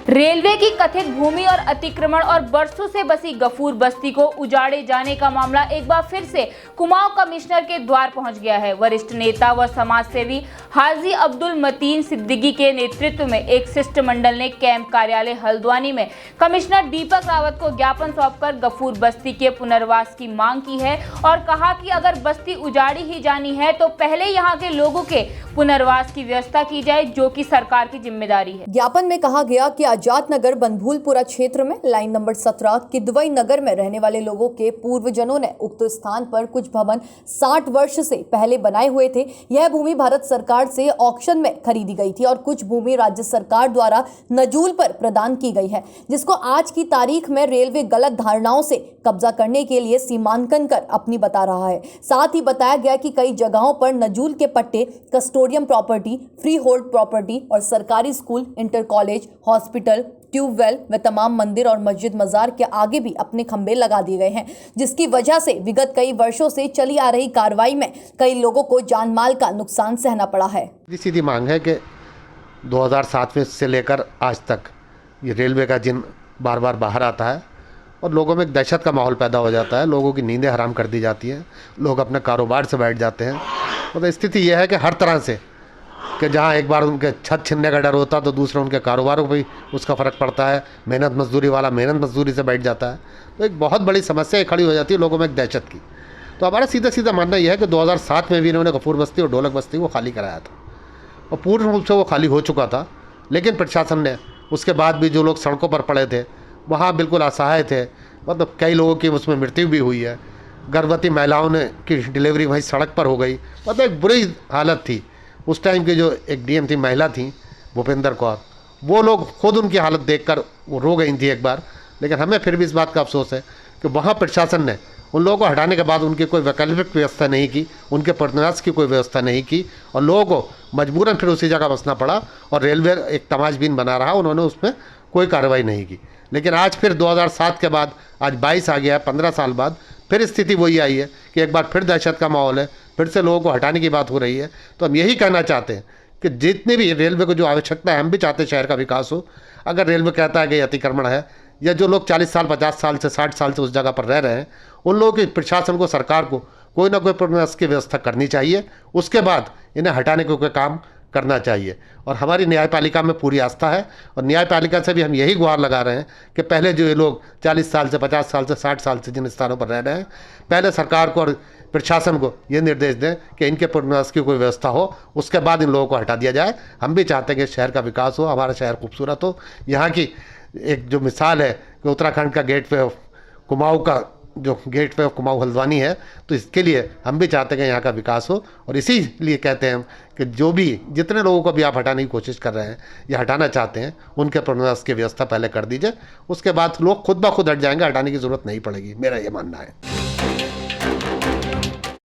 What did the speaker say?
Railway की कथित भूमि और अतिक्रमण और बरसों से बसी गफूर बस्ती को उजाड़े जाने का मामला एक बार फिर से कुमाऊं कमिश्नर के द्वार पहुंच गया है। वरिष्ठ नेता व समाज सेवी हाजी अब्दुल मतीन सिद्दीकी के नेतृत्व में एक शिष्टमंडल ने कैंप कार्यालय हल्द्वानी में कमिश्नर दीपक रावत को ज्ञापन सौंपकर गफूर बस्ती के पुनर्वास की मांग की है और कहा कि अगर बस्ती उजाड़ी ही जानी है तो पहले यहाँ के लोगों के पुनर्वास की व्यवस्था की जाए, जो कि सरकार की जिम्मेदारी है। ज्ञापन में कहा गया कि आजाद नगर बनभूलपुरा क्षेत्र में लाइन नंबर 17 किदवई नगर में रहने वाले लोगों के पूर्वजनों ने उक्त स्थान पर कुछ भवन 60 वर्ष से पहले बनाए हुए थे। यह भूमि भारत सरकार से ऑक्शन में खरीदी गई थी और कुछ भूमि राज्य सरकार द्वारा नजूल पर प्रदान की गई है, जिसको आज की तारीख में रेलवे गलत धारणाओं से कब्जा करने के लिए सीमांकन कर अपनी बता रहा है। साथ ही बताया गया कि कई जगहों पर नजूल के पट्टे custodian property, free hold property और सरकारी school, inter college, hospital, tubewell व तमाम मंदिर और मस्जिद मजार के आगे भी अपने खंभे लगा दिए गए हैं, जिसकी वजह से विगत कई वर्षों से चली आ रही कार्रवाई में कई लोगों को जान माल का नुकसान सहना पड़ा है। सीधी मांग है कि 2007 में से लेकर आज तक ये रेलवे का जिन बार बार बाहर आता है और लोगों में एक दहशत का माहौल पैदा हो जाता है। लोगों की नींदें हराम कर दी जाती हैं, लोग अपने कारोबार से बैठ जाते हैं। तो स्थिति यह है कि हर तरह से कि जहाँ एक बार उनके छत छीनने का डर होता तो दूसरा उनके कारोबारों पर भी उसका फ़र्क पड़ता है। मेहनत मजदूरी वाला मेहनत मजदूरी से बैठ जाता है, तो एक बहुत बड़ी समस्या खड़ी हो जाती है लोगों में एक दहशत की। तो हमारा सीधा सीधा मानना यह है कि 2007 में भी इन्होंने गफूर बस्ती और ढोलक बस्ती को खाली कराया था और पूर्ण रूप से वो खाली हो चुका था, लेकिन प्रशासन ने उसके बाद भी जो लोग सड़कों पर पड़े थे वहाँ बिल्कुल असहाय थे, मतलब कई लोगों की उसमें मृत्यु भी हुई है। गर्भवती महिलाओं ने की डिलीवरी वहीं सड़क पर हो गई, मतलब एक बुरी हालत थी। उस टाइम की जो एक डीएम थी, महिला थी भूपेंद्र कौर, वो लोग खुद उनकी हालत देखकर वो रो गई थी एक बार। लेकिन हमें फिर भी इस बात का अफसोस है कि वहाँ प्रशासन ने उन लोगों को हटाने के बाद उनकी कोई वैकल्पिक व्यवस्था नहीं की, उनके पुनर्वास की कोई व्यवस्था नहीं की और लोगों को मजबूरन फिर उसी जगह बसना पड़ा और रेलवे एक तमाशबीन बना रहा, उन्होंने उसमें कोई कार्रवाई नहीं की। लेकिन आज फिर 2007 के बाद आज 22 आ गया है, 15 साल बाद फिर स्थिति वही आई है कि एक बार फिर दहशत का माहौल है, फिर से लोगों को हटाने की बात हो रही है। तो हम यही कहना चाहते हैं कि जितने भी रेलवे को जो आवश्यकता है, हम भी चाहते हैं शहर का विकास हो। अगर रेलवे कहता है कि अतिक्रमण है या जो लोग 40 साल 50 साल से 60 साल से उस जगह पर रह रहे हैं, उन लोगों की प्रशासन को, सरकार को कोई ना कोई पुनर्वास की व्यवस्था करनी चाहिए। उसके बाद इन्हें हटाने को कोई काम करना चाहिए और हमारी न्यायपालिका में पूरी आस्था है और न्यायपालिका से भी हम यही गुहार लगा रहे हैं कि पहले जो ये लोग 40 साल से 50 साल से 60 साल से जिन स्थानों पर रह रहे हैं, पहले सरकार को और प्रशासन को ये निर्देश दें कि इनके पुनर्वास की कोई व्यवस्था हो, उसके बाद इन लोगों को हटा दिया जाए। हम भी चाहते हैं कि शहर का विकास हो, हमारा शहर खूबसूरत हो। यहाँ की एक जो मिसाल है कि उत्तराखंड का गेटवे ऑफ कुमाऊं का जो गेटवे ऑफ कुमाऊं हल्द्वानी है, तो इसके लिए हम भी चाहते हैं कि यहाँ का विकास हो और इसीलिए कहते हैं हम कि जो भी जितने लोगों को भी आप हटाने की कोशिश कर रहे हैं या हटाना चाहते हैं, उनके पुनर्वास की व्यवस्था पहले कर दीजिए, उसके बाद लोग खुद ब खुद हट जाएंगे, हटाने की ज़रूरत नहीं पड़ेगी, मेरा ये मानना है।